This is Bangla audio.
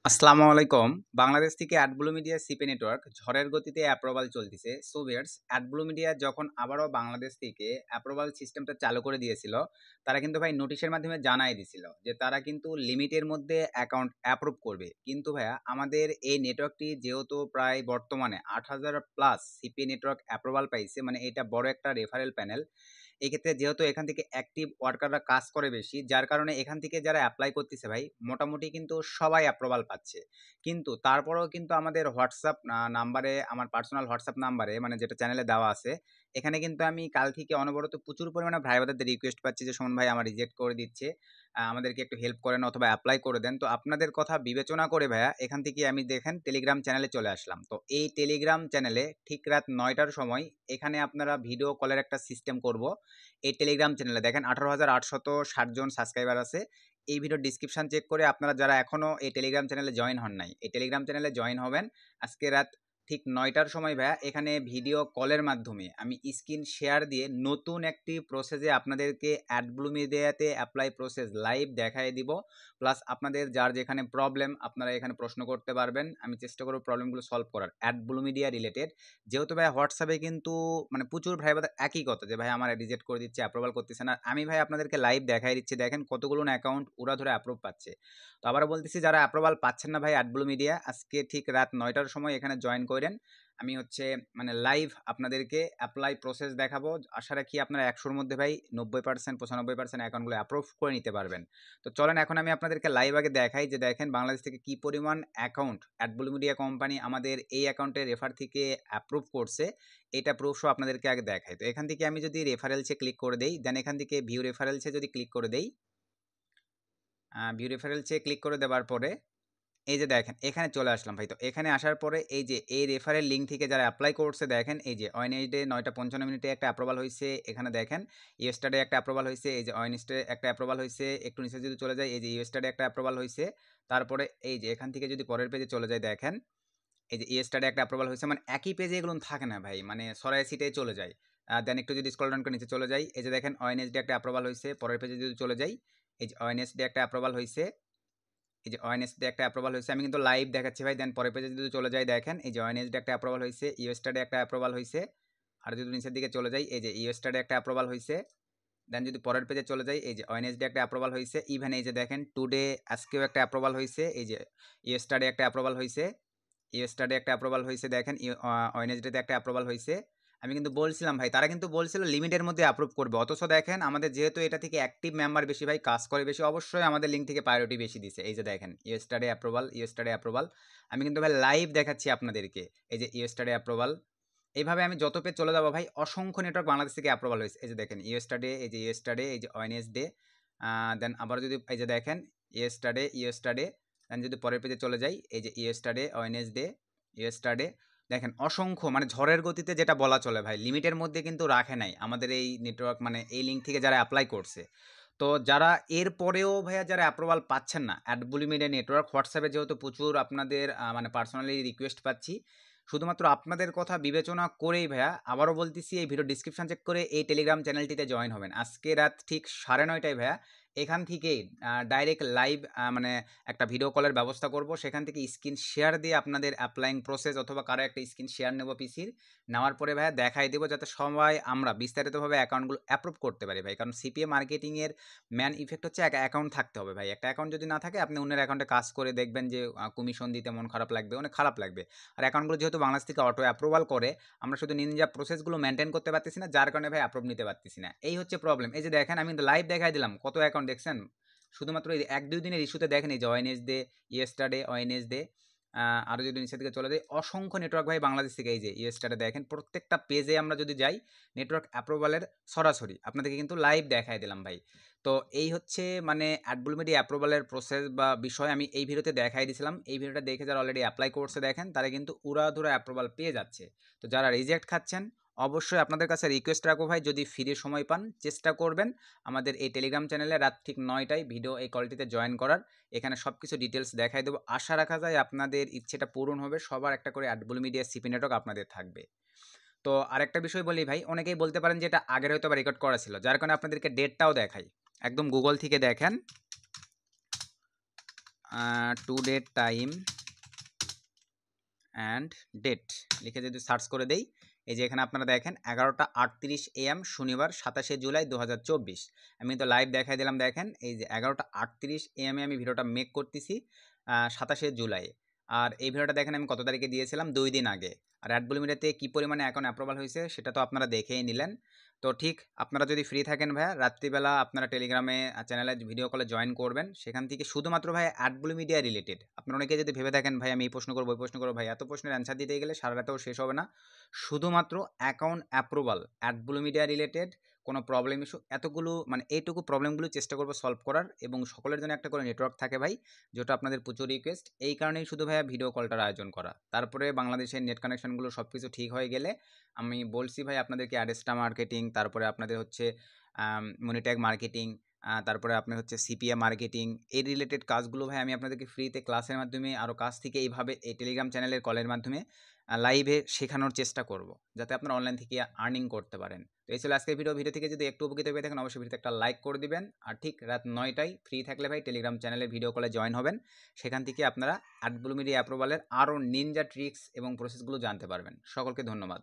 আসসালামু আলাইকুম। বাংলাদেশ থেকে অ্যাডব্লু মিডিয়া সিপি নেটওয়ার্ক ঝড়ের গতিতে অ্যাপ্রুভাল চলতেছে। সো ভিউয়ার্স, অ্যাডব্লু মিডিয়া যখন আবারও বাংলাদেশ থেকে অ্যাপ্রুভাল সিস্টেমটা চালু করে দিয়েছিল, তারা কিন্তু ভাই নোটিশের মাধ্যমে জানাই দিছিল যে তারা কিন্তু লিমিটের মধ্যে অ্যাকাউন্ট অ্যাপ্রুভ করবে। কিন্তু ভাইয়া আমাদের এই নেটওয়ার্কটি যেহেতু প্রায় বর্তমানে ৮,০০০ প্লাস সিপি নেটওয়ার্ক অ্যাপ্রুভাল পাইছে, মানে এটা বড় একটা রেফারেল প্যানেল। এক্ষেত্রে যেহেতু এখান থেকে অ্যাক্টিভ ওয়ার্কাররা কাজ করে বেশি, যার কারণে এখান থেকে যারা অ্যাপ্লাই করতেছে ভাই মোটামুটি কিন্তু সবাই অ্যাপ্রুভাল পাচ্ছে। কিন্তু তারপরেও কিন্তু আমাদের হোয়াটসঅ্যাপ নাম্বারে, আমার পার্সোনাল হোয়াটসঅ্যাপ নাম্বারে, মানে যেটা চ্যানেলে দেওয়া আছে, এখানে কিন্তু আমি কাল থেকে অনবরত প্রচুর পরিমাণে ভাই বোনদের রিকোয়েস্ট পাচ্ছি যে সুমন ভাই আমার রিজেক্ট করে দিচ্ছে, আমাদেরকে একটু হেল্প করেন অথবা অ্যাপ্লাই করে দেন। তো আপনাদের কথা বিবেচনা করে ভাইয়া এখান থেকে আমি দেখেন টেলিগ্রাম চ্যানেলে চলে আসলাম। তো এই টেলিগ্রাম চ্যানেলে ঠিক রাত ৯টার সময় এখানে আপনারা ভিডিও কলের একটা সিস্টেম করব। এই টেলিগ্রাম চ্যানেলে দেখেন ১৮,৮৬০ জন সাবস্ক্রাইবার আছে। এই ভিডিও ডিসক্রিপশন চেক করে আপনারা যারা এখনও এই টেলিগ্রাম চ্যানেলে জয়েন হন নাই, এই টেলিগ্রাম চ্যানেলে জয়েন হবেন। আজকে রাত ঠিক ৯টার সময় ভাইয়া এখানে ভিডিও কলের মাধ্যমে আমি স্ক্রিন শেয়ার দিয়ে নতুন একটি প্রসেসে আপনাদেরকে অ্যাডব্লু মিডিয়াতে অ্যাপ্লাই প্রসেস লাইভ দেখায় দিব। প্লাস আপনাদের যার যেখানে প্রবলেম আপনারা এখানে প্রশ্ন করতে পারবেন, আমি চেষ্টা করব প্রবলেমগুলো সলভ করার অ্যাডব্লু মিডিয়া রিলেটেড। যেহেতু ভাই হোয়াটসঅ্যাপে কিন্তু মানে প্রচুর ভাই বাদের একই কথা যে ভাই আমার রিজেক্ট করে দিচ্ছে, অ্যাপ্রুভাল করতেছে না। আমি ভাই আপনাদেরকে লাইভ দেখাই দিচ্ছি, দেখেন কতগুলো অ্যাকাউন্ট ওরা ধরে অ্যাপ্রুভ পাচ্ছে। তো আবারও বলতেছি, যারা অ্যাপ্রুভাল পাচ্ছেন না ভাই অ্যাডব্লু মিডিয়া, আজকে ঠিক রাত ৯টার সময় এখানে জয়েন করেন। আমি হচ্ছে মানে লাইভ আপনাদেরকে অ্যাপ্লাই প্রসেস দেখাবো। আশা রাখি আপনারা ১০০-র মধ্যে ভাই ৯০%, ৯৫% অ্যাকাউন্টগুলো অ্যাপ্রুভ করে নিতে পারবেন। তো চলেন এখন আমি আপনাদেরকে লাইভ আগে দেখাই যে দেখেন বাংলাদেশ থেকে কি পরিমাণ অ্যাকাউন্ট অ্যাডব্লু মিডিয়া কোম্পানি আমাদের এই অ্যাকাউন্টে রেফার থেকে অ্যাপ্রুভ করছে। এটা প্রুফও আপনাদেরকে আগে দেখাই। তো এখান থেকে আমি যদি রেফারেলসে ক্লিক করে দেই, দেন এখান থেকে ভিউ রেফারেলসে যদি ক্লিক করে দেই, ভিউ রেফারেলসে ক্লিক করে দেওয়ার পরে এই যে দেখেন এখানে চলে আসলাম ভাই। তো এখানে আসার পরে এই যে এই রেফারেল লিঙ্ক থেকে যারা অ্যাপ্লাই করছে দেখেন এই যে ওয়েডনেসডে ৯টা ৫৫ একটা অ্যাপ্রুভাল হয়েছে। এখানে দেখেন ইয়েস্টারডে একটা অ্যাপ্রুভাল হয়েছে, এই যে ওয়েডনেসডে একটা অ্যাপ্রুভাল হয়েছে। একটু নিচে যদি চলে যায় এই যে ইয়েস্টারডে একটা অ্যাপ্রুভাল হয়েছে। তারপরে এই যে এখান থেকে যদি পরের পেজে চলে যায় দেখেন এই যে ইয়েস্টারডে একটা অ্যাপ্রুভাল হয়েছে। মানে একই পেজে এগুলো থাকে না ভাই, মানে সরাই সিটে চলে যায়। দেন একটু যদি স্ক্রল ডাউন করে নিচে চলে যাই, এই যে দেখেন ওয়েডনেসডে একটা অ্যাপ্রুভাল হয়েছে। পরের পেজে যদি চলে যাই এই যে ওয়েডনেসডে একটা অ্যাপ্রুভাল হয়েছে, এই যে ওয়েডনেসডে একটা অ্যাপ্রুভাল হয়েছে। আমি কিন্তু লাইভ দেখাচ্ছি ভাই। দেন পরের পেজে যদি চলে যাই দেখেন এই যে ওয়েডনেসডে একটা অ্যাপ্রুভাল হয়েছে, ইয়েস্টারডে একটা অ্যাপ্রুভাল হয়েছে। আর যদি নিচের দিকে চলে যাই এই যে ইয়েস্টারডে একটা অ্যাপ্রুভাল হয়েছে। দেন যদি পরের পেজে চলে যাই এই যে ওয়েডনেসডে একটা অ্যাপ্রুভাল হয়েছে। ইভেন এই যে দেখেন টুডে আজকেও একটা অ্যাপ্রুভাল হয়েছে। এই যে ইয়েস্টারডে একটা অ্যাপ্রুভাল হয়েছে, ইয়েস্টারডে একটা অ্যাপ্রুভাল হয়েছে। দেখেন ওয়েডনেসডেতে একটা অ্যাপ্রুভাল হয়েছে। আমি কিন্তু বলছিলাম ভাই, তারা কিন্তু বলছিল লিমিটের মধ্যে অ্যাপ্রুভ করবে, অথচ দেখেন আমাদের যেহেতু এটা থেকে অ্যাক্টিভ মেম্বার বেশি ভাই, কাজ করে বেশি, অবশ্যই আমাদের লিঙ্ক থেকে প্রায়োরিটি বেশি দিছে। এই যে দেখেন ইয়েস্টারডে অ্যাপ্রুভাল, ইয়েস্টারডে অ্যাপ্রুভাল। আমি কিন্তু ভাই লাইভ দেখাচ্ছি আপনাদেরকে এই যে ইয়েস্টারডে অ্যাপ্রুভাল। এইভাবে আমি যত পেজ চলে যাবো ভাই অসংখ্য নেটওয়ার্ক বাংলাদেশ থেকে অ্যাপ্রুভাল হয়েছে। এই যে দেখেন ইয়েস্টারডে, এই যে ইয়েস্টারডে, এই যে ওয়েডনেসডে। দেন আবার যদি এই যে দেখেন ইয়েস্টারডে, ইয়েস্টারডে। দেন যদি পরের পেজে চলে যাই এই যে ইয়েস্টারডে, ওয়েডনেসডে, ইয়েস্টারডে। দেখেন অসংখ্য, মানে ঝড়ের গতিতে যেটা বলা চলে ভাই, লিমিটের মধ্যে কিন্তু রাখে নাই আমাদের এই নেটওয়ার্ক, মানে এই লিঙ্ক থেকে যারা অ্যাপ্লাই করছে। তো যারা এর পরেও ভাইয়া যারা অ্যাপ্রুভাল পাচ্ছেন না অ্যাডব্লু মিডিয়া নেটওয়ার্ক, হোয়াটসঅ্যাপে যেহেতু প্রচুর আপনাদের মানে পার্সোনালি রিকোয়েস্ট পাচ্ছি, শুধুমাত্র আপনাদের কথা বিবেচনা করেই ভাইয়া আবারও বলতেছি এই ভিডিও ডিসক্রিপশন চেক করে এই টেলিগ্রাম চ্যানেলটিতে জয়েন হবেন। আজকে রাত ঠিক 9:30টায় ভাইয়া এখান থেকেই ডাইরেক্ট লাইভ মানে একটা ভিডিও কলের ব্যবস্থা করব। সেখান থেকে স্ক্রিন শেয়ার দিয়ে আপনাদের অ্যাপ্লাইং প্রসেস অথবা কারো একটা স্ক্রিন শেয়ার নেব পিসির, নেওয়ার পরে ভাইয়া দেখাই দেবো যাতে সবাই আমরা বিস্তারিতভাবে অ্যাকাউন্টগুলো অ্যাপ্রুভ করতে পারি ভাই। কারণ সিপিএ মার্কেটিংয়ের ম্যান ইফেক্ট হচ্ছে একটা অ্যাকাউন্ট থাকতে হবে ভাই। একটা অ্যাকাউন্ট যদি না থাকে আপনি অন্যের অ্যাকাউন্টে কাজ করে দেখবেন যে কমিশন দিতে মন খারাপ লাগবে, অনেক খারাপ লাগবে। আর অ্যাকাউন্টগুলো যেহেতু বাংলাদেশ থেকে অটো অ্যাপ্রুভাল করে, আমরা শুধু নিনজা প্রসেসগুলো মেনটেন করতে পারতেছি না, যার কারণে ভাই অ্যাপ্রুভ নিতে পারতেছি না। এই হচ্ছে প্রবলেম। এই যে দেখেন আমি কিন্তু লাইভ দেখাই দিলাম, কত অ্যাকাউন্ট দেখছেন শুধুমাত্র এই ১-২ দিনের ইস্যুতে দেখেন এই যে ওয়েডনেসডে, ইয়েস্টারডে, ওয়েডনেসডে। আরও যদি নিচের দিকে চলে যাই অসংখ্য নেটওয়ার্ক ভাই বাংলাদেশ থেকে এই যে ইয়েস্টারডে দেখেন প্রত্যেকটা পেজে আমরা যদি যাই নেটওয়ার্ক অ্যাপ্রুভালের সরাসরি আপনাদেরকে কিন্তু লাইভ দেখাই দিলাম ভাই। তো এই হচ্ছে মানে অ্যাডব্লু মিডিয়া অ্যাপ্রুভালের প্রসেস বা বিষয় আমি এই ভিডিওতে দেখাই দিয়েছিলাম। এই ভিডিওটা দেখে যারা অলরেডি অ্যাপ্লাই করছে দেখেন তারা কিন্তু উড়াধুরা অ্যাপ্রুভাল পেয়ে যাচ্ছে। তো যারা রিজেক্ট খাচ্ছেন অবশ্যই আপনাদের কাছে রিকোয়েস্ট রাখবো ভাই, যদি ফ্রি সময় পান চেষ্টা করবেন আমাদের এই টেলিগ্রাম চ্যানেলে রাত ঠিক 9টায় ভিডিও এই কলটিতে জয়েন করার। এখানে সব কিছু ডিটেলস দেখাই দেবো। আশা রাখা যায় আপনাদের ইচ্ছেটা পূরণ হবে, সবার একটা করে অ্যাডব্লু মিডিয়া সিপি নেটওয়ার্ক আপনাদের থাকবে। তো আরেকটা বিষয় বলি ভাই, অনেকেই বলতে পারেন যে এটা আগের হয়তো বা রেকর্ড করা ছিল, যার কারণে আপনাদেরকে ডেটটাও দেখাই। একদম গুগল থেকে দেখেন টুডে টাইম অ্যান্ড ডেট লিখে যদি সার্চ করে দেই, এই যে এখানে আপনারা দেখেন 11:38 AM শনিবার 27শে জুলাই 2024। আমি তো লাইভ দেখাই দিলাম, দেখেন এই যে 11:38 AM আমি ভিডিওটা মেক করতেছি 27শে জুলাই। আর এই ভিডিওটা দেখেন আমি কত তারিখে দিয়েছিলাম, 2 দিন আগে। আর অ্যাডবুল মিডিয়াতে কী পরিমাণে এখন অ্যাপ্রুভাল হয়েছে সেটা তো আপনারা দেখেই নিলেন। তো ঠিক আপনারা যদি ফ্রি থাকেন ভাইয়া, রাত্রিবেলা আপনারা টেলিগ্রামে চ্যানেলে ভিডিও কলে জয়েন করবেন। সেখান থেকে শুধুমাত্র ভাই অ্যাডবুল মিডিয়া রিলেটেড, আপনারা অনেকে যদি ভেবে থাকেন ভাই আমি এই প্রশ্ন করবো ওই প্রশ্ন করবো, ভাই এত প্রশ্নের অ্যান্সার দিতে গেলে সারা রাতেও শেষ হবে না। শুধুমাত্র অ্যাকাউন্ট অ্যাপ্রুভাল অ্যাডবুল মিডিয়া রিলেটেড কোনো প্রবলেম ইস্যু, এতগুলো মানে এইটুকু প্রবলেমগুলো চেষ্টা করবো সলভ করার, এবং সকলের জন্য একটা করে নেটওয়ার্ক থাকে ভাই, যেটা আপনাদের প্রচুর রিকোয়েস্ট। এই কারণেই শুধু ভাইয়া ভিডিও কলটার আয়োজন করা। তারপরে বাংলাদেশের নেট কানেকশনগুলো সব কিছু ঠিক হয়ে গেলে আমি বলছি ভাই আপনাদেরকে অ্যাডেস্টা মার্কেটিং, তারপরে আপনাদের হচ্ছে মনিট্যাগ মার্কেটিং, তারপরে আপনার হচ্ছে সিপিএ মার্কেটিং, এই রিলেটেড কাজগুলো ভাই আমি আপনাদেরকে ফ্রিতে ক্লাসের মাধ্যমে আরও কাজ থেকে এইভাবে এই টেলিগ্রাম চ্যানেলের কলের মাধ্যমে লাইভে শেখানোর চেষ্টা করব, যাতে আপনারা অনলাইন থেকে আর্নিং করতে পারেন। তো এই ছিল আজকের ভিডিও থেকে যদি একটু উপকৃত হয়ে থাকেন অবশ্যই ভিডিওতে একটা লাইক করে দিবেন। আর ঠিক রাত 9টায় ফ্রি থাকলে ভাই টেলিগ্রাম চ্যানেলে ভিডিও কলে জয়েন হবেন। সেখান থেকে আপনারা অ্যাডবুল মিডিয়া অ্যাপ্রুভালের আরও নিনজা ট্রিক্স এবং প্রসেসগুলো জানতে পারবেন। সকলকে ধন্যবাদ।